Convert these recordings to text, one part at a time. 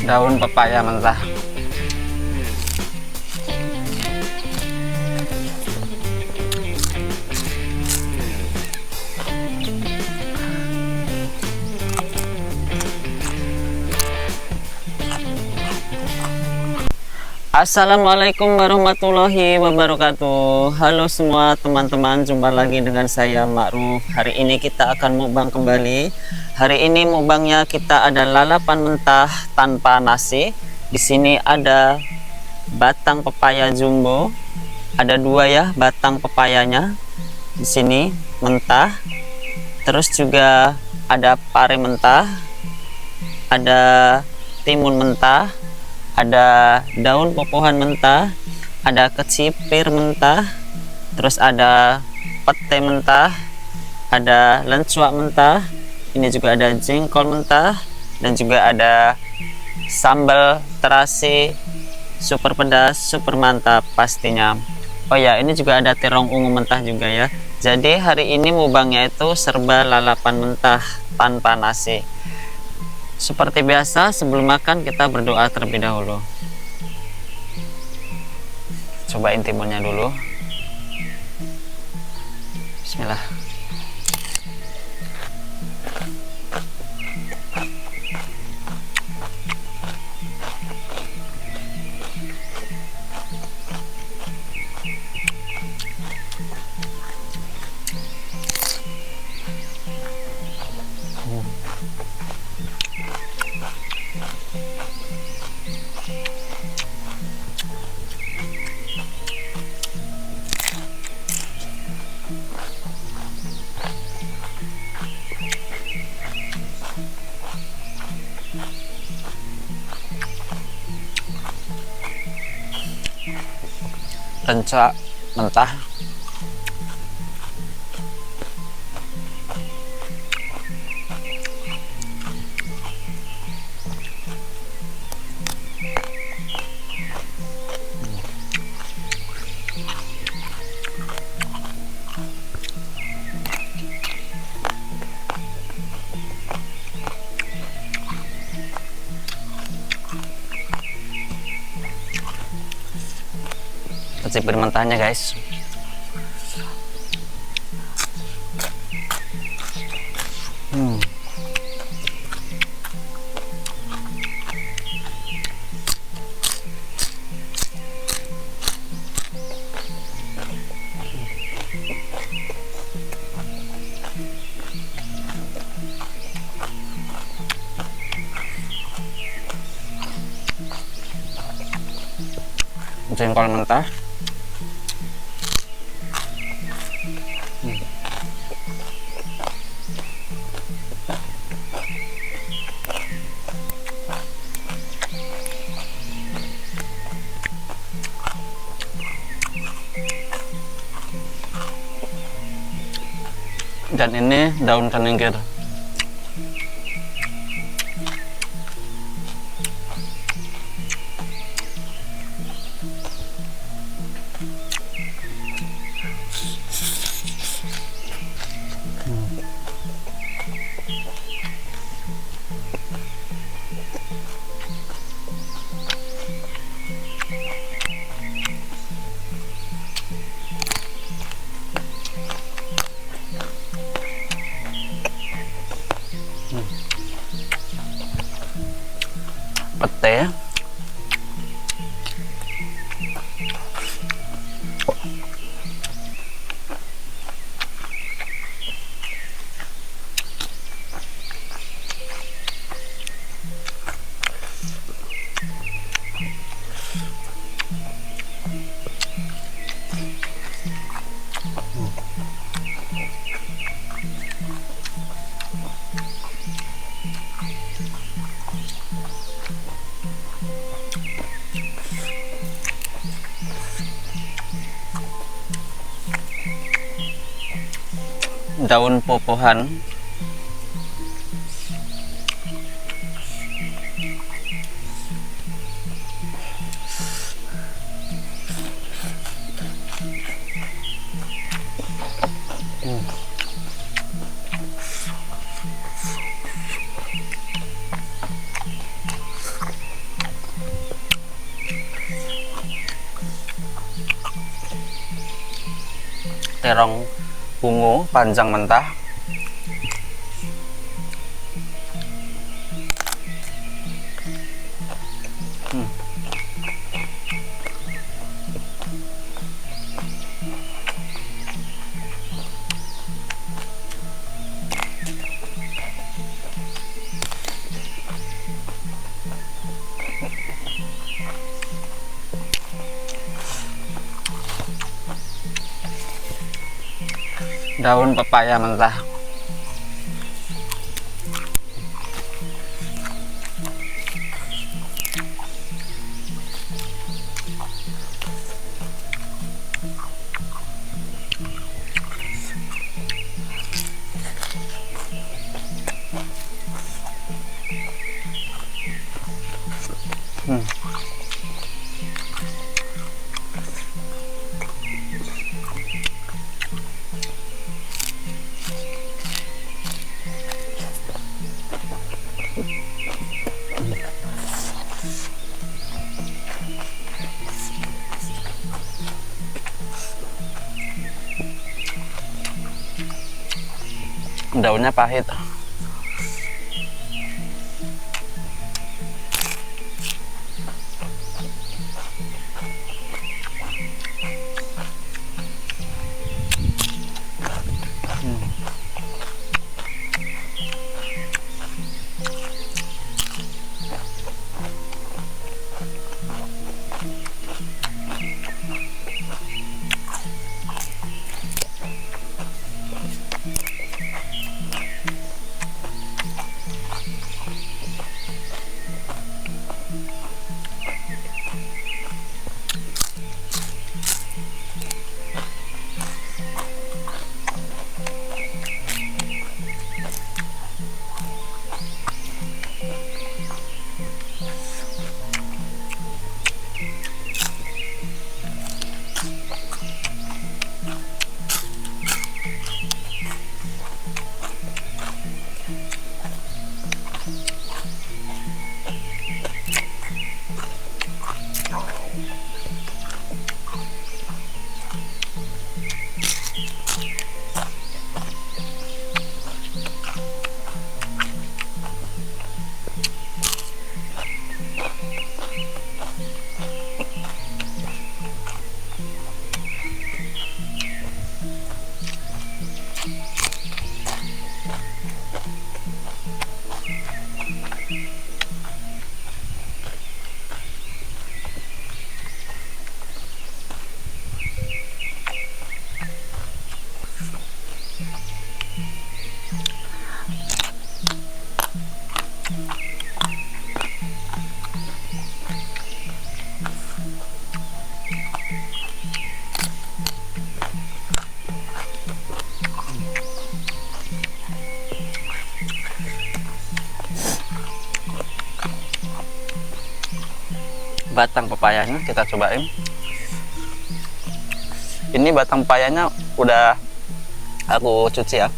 daun pepaya mentah. Assalamualaikum warahmatullahi wabarakatuh. Halo semua teman-teman, jumpa lagi dengan saya Ma'ruf. Hari ini kita akan mukbang kembali. Hari ini mukbangnya kita ada lalapan mentah tanpa nasi. Di sini ada batang pepaya jumbo. Ada dua ya batang pepayanya. Di sini mentah. Terus juga ada pare mentah. Ada timun mentah. Ada daun popohan mentah, ada kecipir mentah, terus ada pete mentah, ada lencuak mentah, ini juga ada jengkol mentah, dan juga ada sambal terasi super pedas, super mantap pastinya. Oh ya, ini juga ada terong ungu mentah juga ya. Jadi hari ini mukbangnya itu serba lalapan mentah tanpa nasi. Seperti biasa, sebelum makan kita berdoa terlebih dahulu. Cobain timunnya dulu. Bismillah. Lencuak mentah. Kecipir mentahnya guys. Jengkol mentah. Dan ini daun keningkir. Pete. Daun popohan. terong bungo panjang mentah. Daun pepaya mentah. Daunnya pahit. Batang pepayanya kita cobain. Ini batang pepayanya udah aku cuci ya.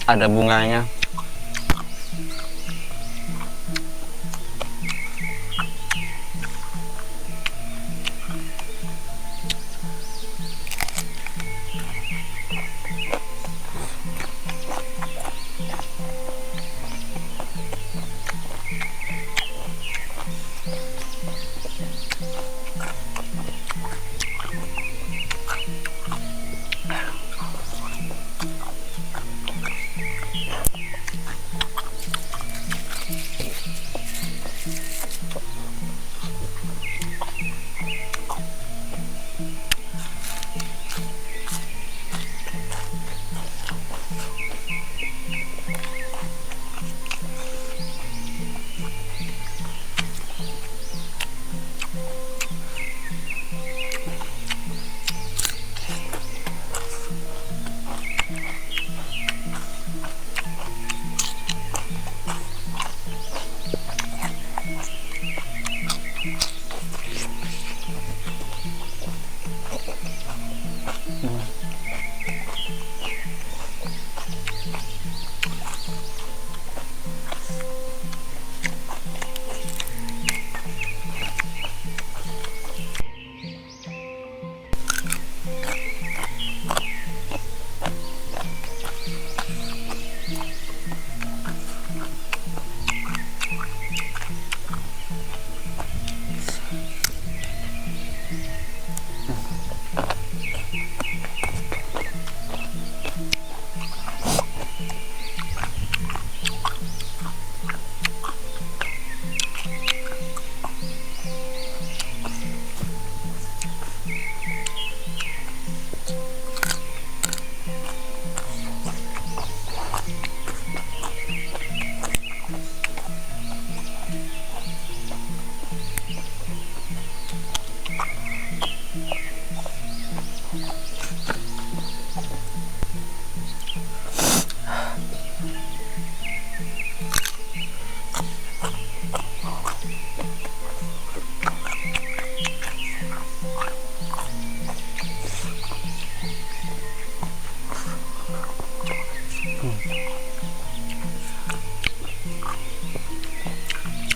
Ada bunganya.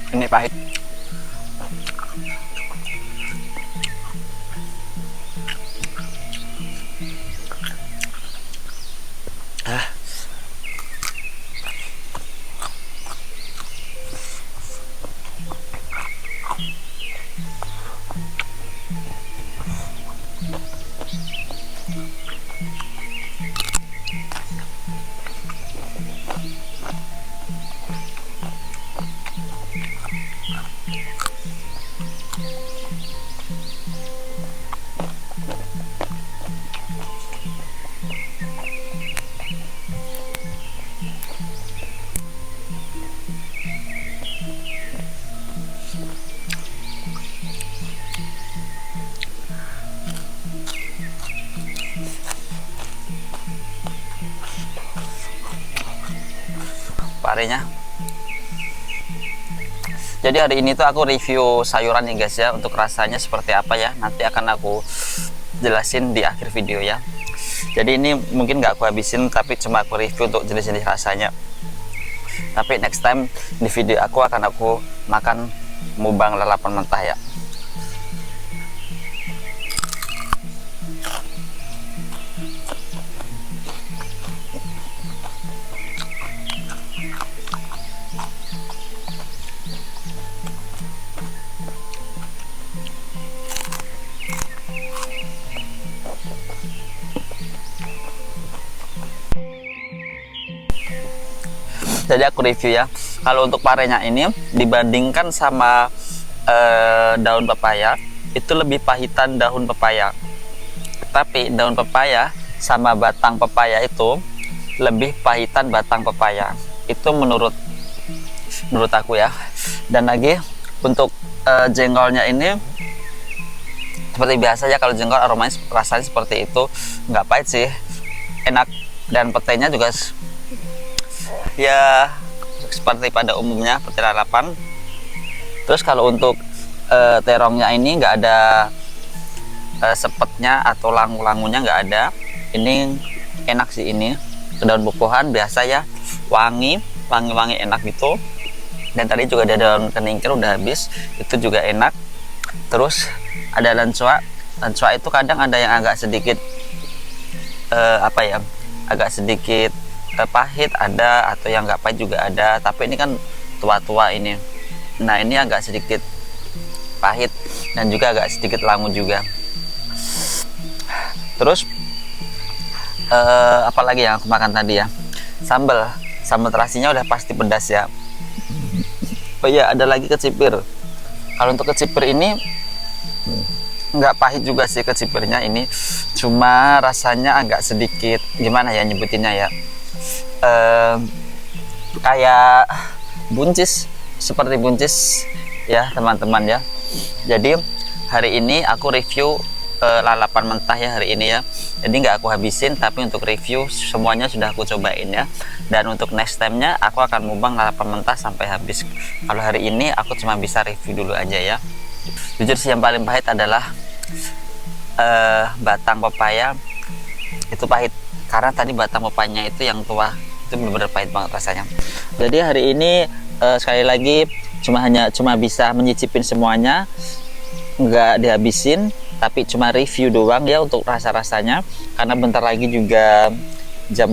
Ini pahit. Parenya. Jadi hari ini tuh aku review sayuran nih guys ya, untuk rasanya seperti apa ya, nanti akan aku jelasin di akhir video ya. Jadi ini mungkin nggak aku habisin, tapi cuma aku review untuk jenis-jenis rasanya. Tapi next time di video aku akan aku makan mukbang lalapan mentah ya. Jadi aku review ya. Kalau untuk parenya ini dibandingkan sama daun pepaya, itu lebih pahitan daun pepaya. Tapi daun pepaya sama batang pepaya itu lebih pahitan batang pepaya. Itu menurut aku ya. Dan lagi untuk jengkolnya ini seperti biasa ya, kalau jengkol aromanya rasanya seperti itu, nggak pahit sih, enak. Dan petainya juga ya seperti pada umumnya pete lalapan. Terus kalau untuk terongnya ini nggak ada sepetnya atau langu-langunya, nggak ada. Ini enak sih, ini daun buah-buahan biasa ya, wangi enak gitu. Dan tadi juga ada daun keningkir udah habis, itu juga enak. Terus ada lencua itu kadang ada yang agak sedikit apa ya, agak sedikit pahit ada, atau yang nggak pahit juga ada, tapi ini kan tua-tua ini. Nah ini agak sedikit pahit dan juga agak sedikit langu juga. Terus apalagi yang aku makan tadi ya, sambal terasinya udah pasti pedas ya. Oh iya, ada lagi kecipir. Kalau untuk kecipir ini nggak pahit juga sih kecipirnya, ini cuma rasanya agak sedikit gimana ya nyebutinnya ya, kayak buncis, seperti buncis ya teman-teman ya. Jadi hari ini aku review lalapan mentah ya hari ini ya. Jadi nggak aku habisin, tapi untuk review semuanya sudah aku cobain ya. Dan untuk next time-nya aku akan mukbang lalapan mentah sampai habis. Kalau hari ini aku cuma bisa review dulu aja ya. Jujur sih yang paling pahit adalah batang pepaya, itu pahit karena tadi batang pepayanya itu yang tua, itu benar-benar pahit banget rasanya. Jadi hari ini sekali lagi cuma bisa menyicipin semuanya, nggak dihabisin, tapi cuma review doang ya untuk rasa-rasanya, karena bentar lagi juga jam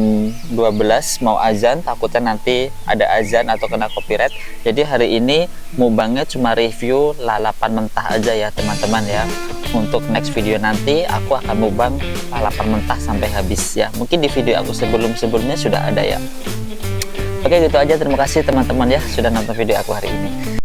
12 mau azan, takutnya nanti ada azan atau kena copyright. Jadi hari ini mukbangnya cuma review lalapan mentah aja ya teman-teman ya. Untuk next video nanti aku akan mukbang lalapan mentah sampai habis ya. Mungkin di video aku sebelumnya sudah ada ya. Oke gitu aja, terima kasih teman-teman ya sudah nonton video aku hari ini.